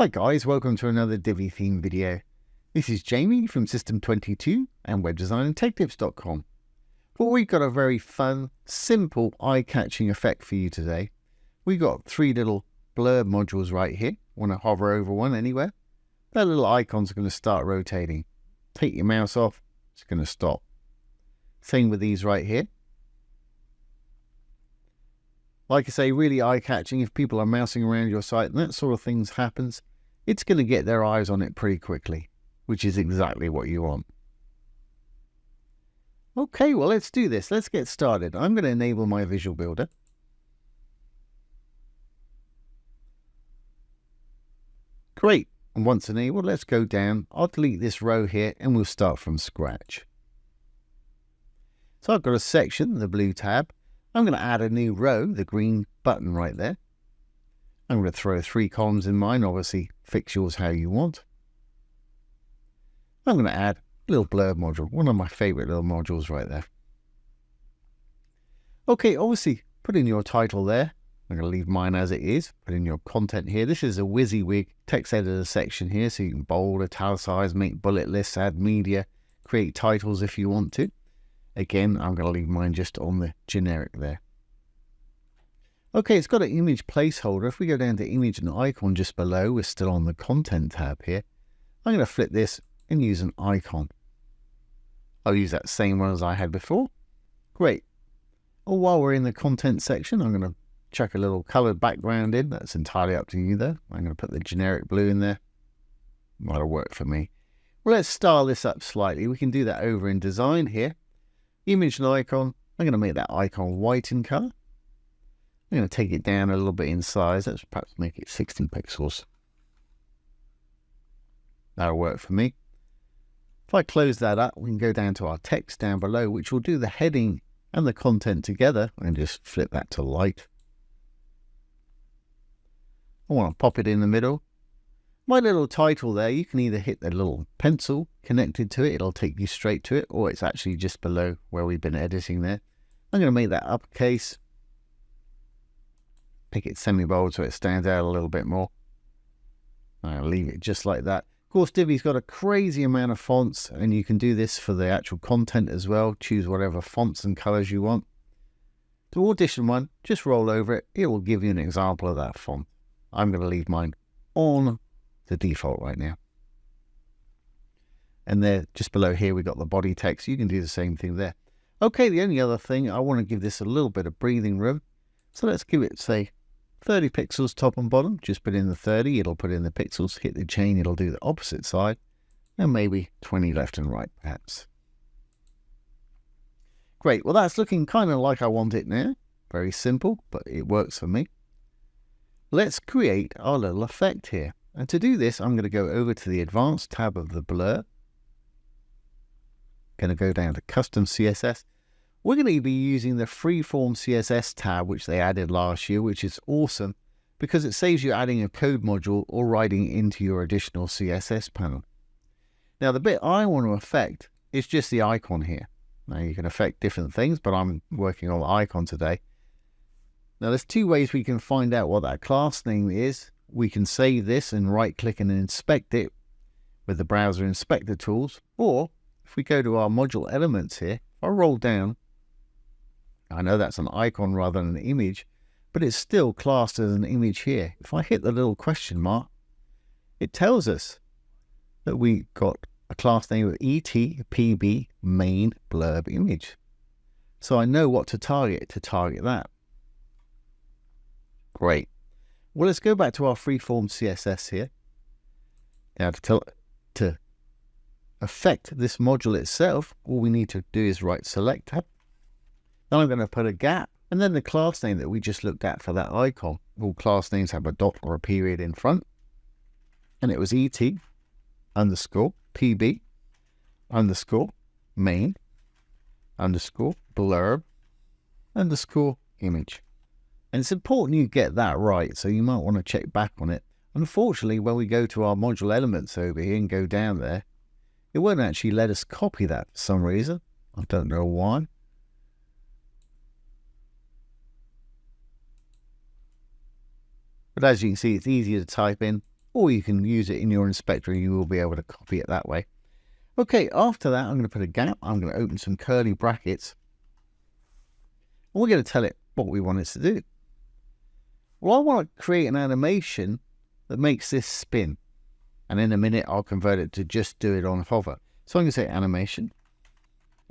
Hi guys, welcome to another Divi theme video. This is Jamie from System22 and webdesignandtechtips.com. But we've got a very fun, simple, eye-catching effect for you today. We've got three little Blurb modules right here. Want to hover over one anywhere? That little icon's going to start rotating. Take your mouse off, it's going to stop. Same with these right here. Like I say, really eye-catching. If people are mousing around your site and that sort of thing happens, it's going to get their eyes on it pretty quickly, which is exactly what you want. Okay, well, let's do this. Let's get started. I'm going to enable my Visual Builder. Great. And once enabled, let's go down. I'll delete this row here and we'll start from scratch. So I've got a section, the blue tab. I'm going to add a new row, the green button right there. I'm going to throw 3 columns in mine, obviously fix yours how you want. I'm going to add a little blurb module, one of my favorite little modules right there. Okay, obviously put in your title there. I'm going to leave mine as it is. Put in your content here. This is a WYSIWYG text editor section here, so you can bold, italicize, make bullet lists, add media, create titles if you want to. Again, I'm going to leave mine just on the generic there. Okay, it's got an image placeholder. If we go down to image and icon just below, we're still on the content tab here. I'm going to flip this and use an icon. I'll use that same one as I had before. Great. Well, while we're in the content section, I'm going to chuck a little colored background in. That's entirely up to you though. I'm going to put the generic blue in there. That'll work for me. Well, let's style this up slightly. We can do that over in design here. Image and icon. I'm going to make that icon white in color. I'm going to take it down a little bit in size. Let's perhaps make it 60 pixels. That'll work for me. If I close that up, we can go down to our text down below, which will do the heading and the content together, and just flip that to light. I want to pop it in the middle. My little title there, you can either hit the little pencil connected to it, it'll take you straight to it, or it's actually just below where we've been editing there. I'm going to make that uppercase. Pick it semi-bold so it stands out a little bit more. I'll leave it just like that. Of course, Divi's got a crazy amount of fonts, and you can do this for the actual content as well. Choose whatever fonts and colors you want. To audition one, just roll over it. It will give you an example of that font. I'm going to leave mine on the default right now. And there, just below here, we've got the body text. You can do the same thing there. Okay, the only other thing, I want to give this a little bit of breathing room. So let's give it, say, 30 pixels top and bottom. Just put in the 30, it'll put in the pixels. Hit the chain, it'll do the opposite side. And maybe 20 left and right, perhaps. Great, well, that's looking kind of like I want it now. Very simple, but it works for me. Let's create our little effect here. And to do this, I'm going to go over to the Advanced tab of the Blur. Going to go down to Custom CSS. We're going to be using the Freeform CSS tab, which they added last year, which is awesome because it saves you adding a code module or writing into your additional CSS panel. Now, the bit I want to affect is just the icon here. Now, you can affect different things, but I'm working on the icon today. Now, there's 2 ways we can find out what that class name is. We can save this and right-click and inspect it with the browser inspector tools. Or if we go to our module elements here, if I roll down, I know that's an icon rather than an image, but it's still classed as an image here. If I hit the little question mark, it tells us that we got a class name of ETPB main blurb image. So I know what to target that. Great. Well, let's go back to our freeform CSS here. Now, to affect this module itself, all we need to do is write selector. Then I'm going to put a gap, and then the class name that we just looked at for that icon. All class names have a dot or a period in front. And it was ET underscore PB underscore main underscore blurb underscore image. And it's important you get that right, so you might want to check back on it. Unfortunately, when we go to our module elements over here and go down there, it won't actually let us copy that for some reason. I don't know why. But as you can see, it's easier to type in. or you can use it in your inspector and you will be able to copy it that way. Okay, after that, I'm going to put a gap. I'm going to open some curly brackets. And we're going to tell it what we want it to do. Well, I want to create an animation that makes this spin. And in a minute, I'll convert it to just do it on hover. So I'm going to say animation,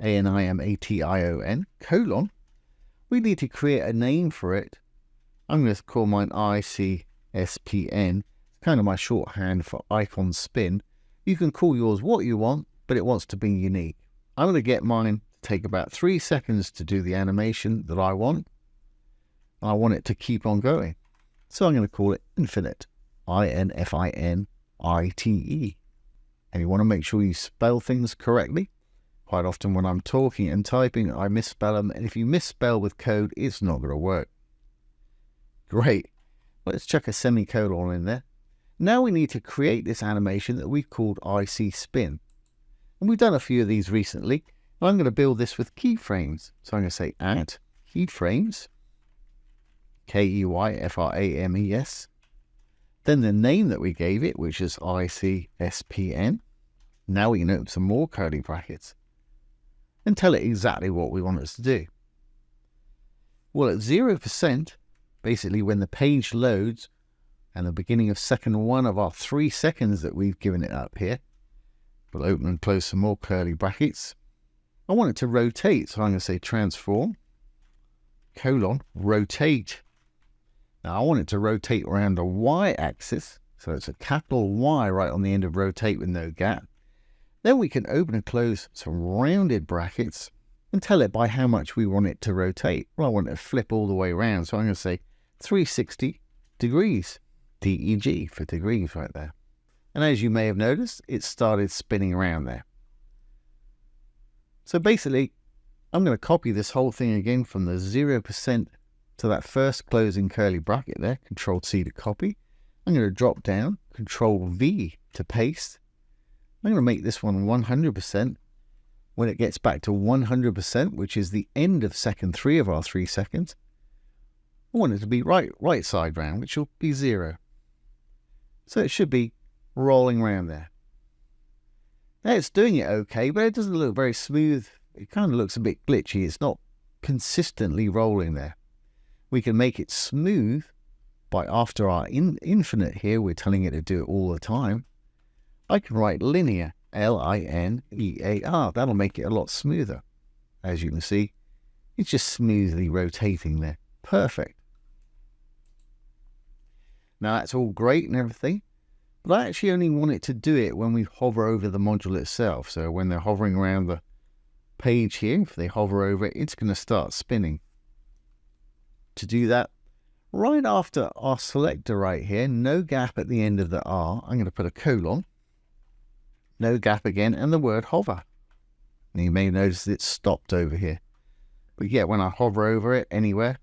animation, colon. We need to create a name for it. I'm going to call mine icspn. It's kind of my shorthand for icon spin. You can call yours what you want, but it wants to be unique. I'm going to get mine to take about 3 seconds to do the animation that I want. I want it to keep on going. So I'm going to call it infinite, infinite. And you want to make sure you spell things correctly. Quite often when I'm talking and typing, I misspell them. And if you misspell with code, it's not going to work. Great. Let's chuck a semicolon in there. Now we need to create this animation that we've called icspn. And we've done a few of these recently. And I'm going to build this with keyframes. So I'm going to say add keyframes, keyframes. Then the name that we gave it, which is icspn. Now we can open some more curly brackets and tell it exactly what we want it to do. Well, at 0%, basically when the page loads and the beginning of second 1 of our 3 seconds that we've given it up here, we'll open and close some more curly brackets. I want it to rotate, so I'm going to say transform, rotate. Now I want it to rotate around the y-axis, so it's a capital Y right on the end of rotate with no gap. Then we can open and close some rounded brackets and tell it by how much we want it to rotate. Well, I want it to flip all the way around, so I'm going to say 360 degrees, DEG for degrees right there. And as you may have noticed, it started spinning around there. So basically, I'm going to copy this whole thing again from the 0% to that first closing curly bracket there, Control-C to copy. I'm going to drop down, Control-V to paste. I'm going to make this one 100%. When it gets back to 100%, which is the end of second 3 of our 3 seconds, I want it to be right side round, which will be 0. So it should be rolling around there. Now it's doing it okay, but it doesn't look very smooth. It kind of looks a bit glitchy. It's not consistently rolling there. We can make it smooth by, after our infinite here, we're telling it to do it all the time. I can write linear, L-I-N-E-A-R. That'll make it a lot smoother. As you can see, it's just smoothly rotating there. Perfect. Now that's all great and everything, but I actually only want it to do it when we hover over the module itself. So when they're hovering around the page here, if they hover over it, it's going to start spinning. To do that, right after our selector right here, no gap at the end of the R, I'm going to put a colon, no gap again, and the word hover. And you may notice it's stopped over here. But yeah, when I hover over it anywhere,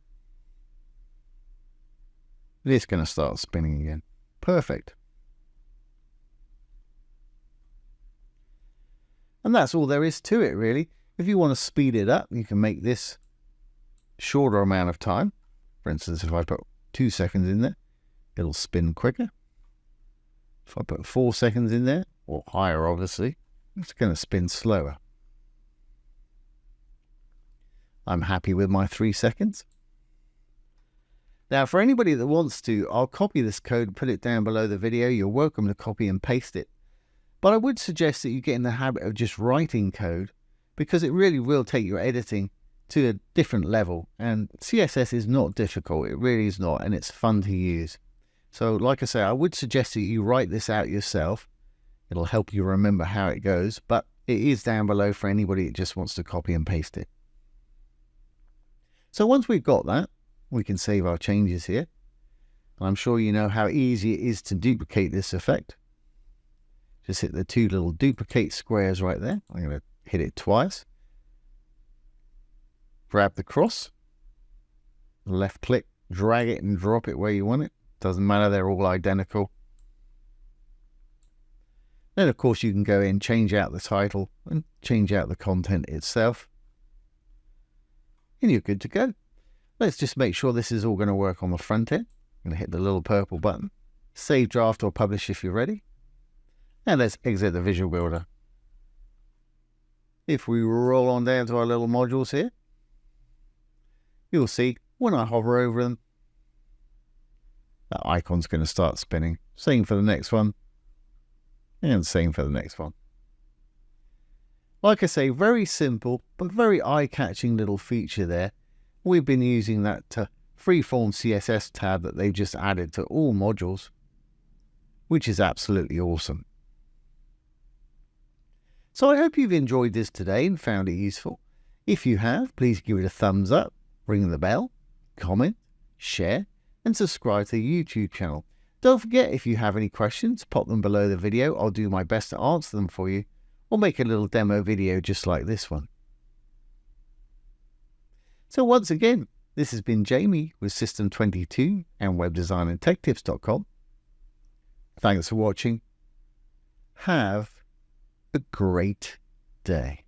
it's going to start spinning again. Perfect. And that's all there is to it, really. If you want to speed it up, you can make this shorter amount of time. For instance, if I put 2 seconds in there, it'll spin quicker. If I put 4 seconds in there, or higher obviously, it's going to spin slower. I'm happy with my 3 seconds. Now, for anybody that wants to, I'll copy this code and put it down below the video. You're welcome to copy and paste it. But I would suggest that you get in the habit of just writing code, because it really will take your editing to a different level. And CSS is not difficult. It really is not. And it's fun to use. So like I say, I would suggest that you write this out yourself. It'll help you remember how it goes. But it is down below for anybody that just wants to copy and paste it. So once we've got that, we can save our changes here. And I'm sure you know how easy it is to duplicate this effect. Just hit the 2 little duplicate squares right there. I'm going to hit it twice. Grab the cross, left click, drag it and drop it where you want it. Doesn't matter, they're all identical. Then of course you can go in, change out the title and change out the content itself. And you're good to go. Let's just make sure this is all going to work on the front end. I'm going to hit the little purple button. Save draft or publish if you're ready. And let's exit the Visual Builder. If we roll on down to our little modules here, you'll see when I hover over them, that icon's going to start spinning. Same for the next one, and same for the next one. Like I say, very simple, but very eye-catching little feature there. We've been using that freeform CSS tab that they've just added to all modules, which is absolutely awesome. So I hope you've enjoyed this today and found it useful. If you have, please give it a thumbs up, ring the bell, comment, share, and subscribe to the YouTube channel. Don't forget, if you have any questions, pop them below the video. I'll do my best to answer them for you, or make a little demo video just like this one. So once again, this has been Jamie with System22 and webdesignandtechtips.com. Thanks for watching. Have a great day.